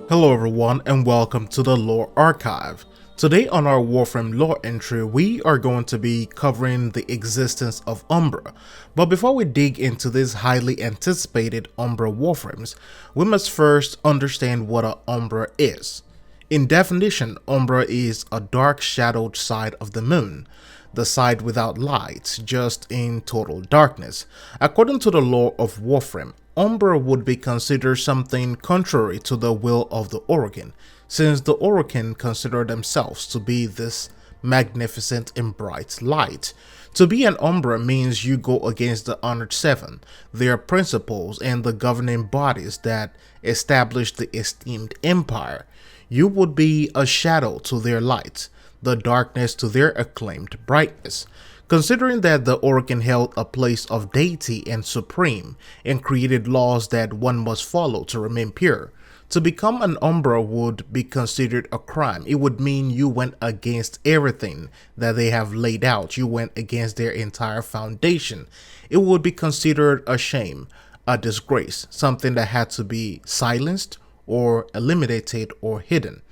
Hello everyone and welcome to the Lore Archive. Today on our Warframe lore entry, we are going to be covering the existence of Umbra. But before we dig into these highly anticipated Umbra Warframes, we must first understand what an Umbra is. In definition, Umbra is a dark shadowed side of the moon. The side without light, just in total darkness. According to the lore of Warframe, Umbra would be considered something contrary to the will of the Orokin, since the Orokin consider themselves to be this magnificent and bright light. To be an Umbra means you go against the Honored Seven, their principles and the governing bodies that established the esteemed empire. You would be a shadow to their light, the darkness to their acclaimed brightness. Considering that the Orokin held a place of deity and supreme, and created laws that one must follow to remain pure, to become an Umbra would be considered a crime. It would mean you went against everything that they have laid out. You went against their entire foundation. It would be considered a shame, a disgrace, something that had to be silenced or eliminated or hidden.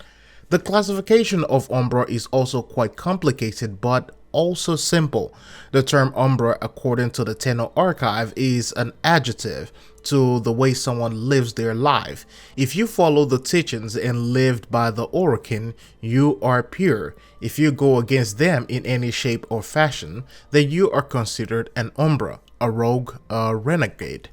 The classification of Umbra is also quite complicated but also simple. The term Umbra, according to the Tenno archive, is an adjective to the way someone lives their life. If you follow the teachings and lived by the Orokin, you are pure. If you go against them in any shape or fashion, then you are considered an Umbra, a rogue, a renegade.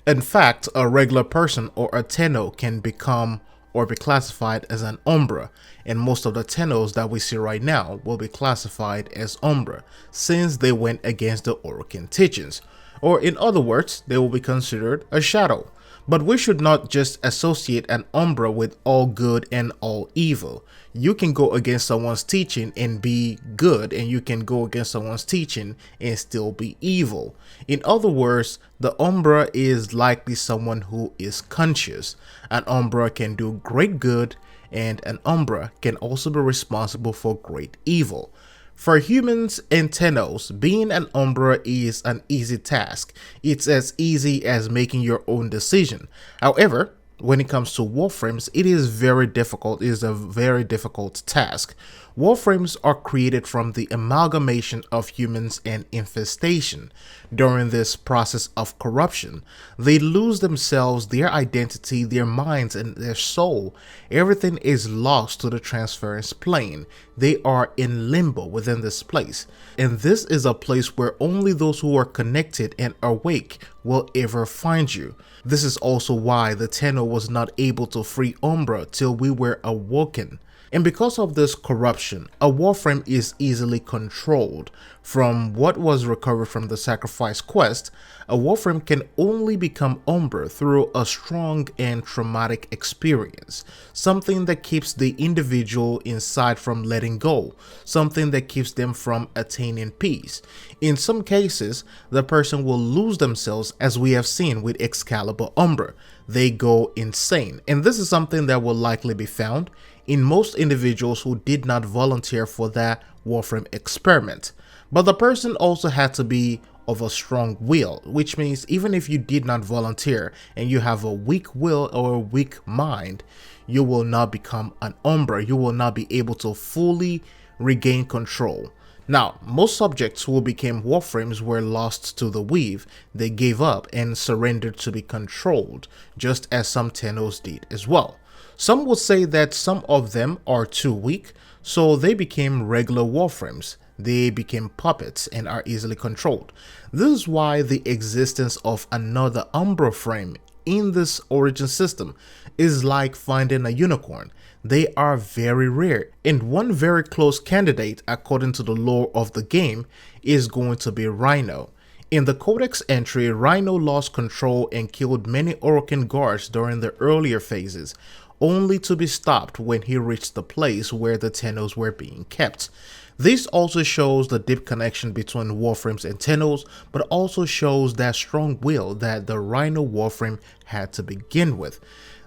In fact, a regular person or a Tenno can become or be classified as an Umbra, and most of the Tennos that we see right now will be classified as Umbra, since they went against the Orokin teachings, or in other words, they will be considered a shadow. But we should not just associate an Umbra with all good and all evil. You can go against someone's teaching and be good, and you can go against someone's teaching and still be evil. In other words, the Umbra is likely someone who is conscious. An Umbra can do great good, and an Umbra can also be responsible for great evil. For humans and Tennos, being an Umbra is an easy task. It's as easy as making your own decision. However, when it comes to Warframes, it is very difficult. It is a very difficult task. Warframes are created from the amalgamation of humans and infestation. During this process of corruption, they lose themselves, their identity, their minds, and their soul. Everything is lost to the transference plane. They are in limbo within this place. And this is a place where only those who are connected and awake will ever find you. This is also why the Tenno was not able to free Umbra till we were awoken. And because of this corruption, a Warframe is easily controlled. From what was recovered from the sacrifice quest, a Warframe can only become Umbra through a strong and traumatic experience, something that keeps the individual inside from letting go, something that keeps them from attaining peace. In some cases, the person will lose themselves, as we have seen with Excalibur Umbra. They go insane, and this is something that will likely be found in most individuals who did not volunteer for that Warframe experiment. But the person also had to be of a strong will, which means even if you did not volunteer and you have a weak will or a weak mind, you will not become an Umbra. You will not be able to fully regain control. Now, most subjects who became Warframes were lost to the weave. They gave up and surrendered to be controlled, just as some Tennos did as well. Some would say that some of them are too weak, so they became regular Warframes. They became puppets and are easily controlled. This is why the existence of another Umbra frame in this origin system is like finding a unicorn. They are very rare, and one very close candidate according to the lore of the game is going to be Rhino. In the Codex entry, Rhino lost control and killed many Orokin guards during the earlier phases, only to be stopped when he reached the place where the Tennos were being kept. This also shows the deep connection between Warframes and Tennos, but also shows that strong will that the Rhino Warframe had to begin with.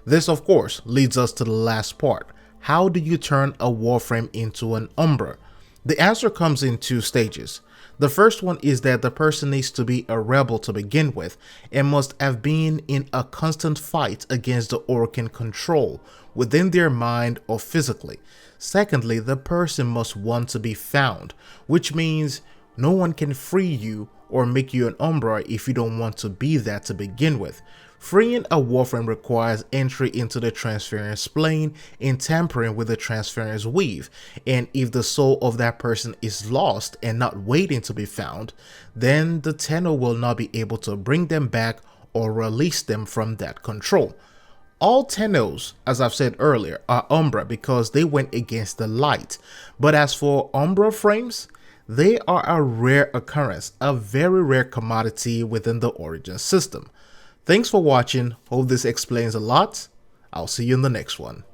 This, of course, leads us to the last part. How do you turn a Warframe into an Umbra? The answer comes in two stages. The first one is that the person needs to be a rebel to begin with and must have been in a constant fight against the Orcan control within their mind or physically. Secondly, the person must want to be found, which means no one can free you or make you an Umbra if you don't want to be that to begin with. Freeing a Warframe requires entry into the transference plane and tampering with the transference weave, and if the soul of that person is lost and not waiting to be found, then the Tenno will not be able to bring them back or release them from that control. All Tennos, as I've said earlier, are Umbra because they went against the light, but as for Umbra frames, they are a rare occurrence, a very rare commodity within the Origin system. Thanks for watching, hope this explains a lot. I'll see you in the next one.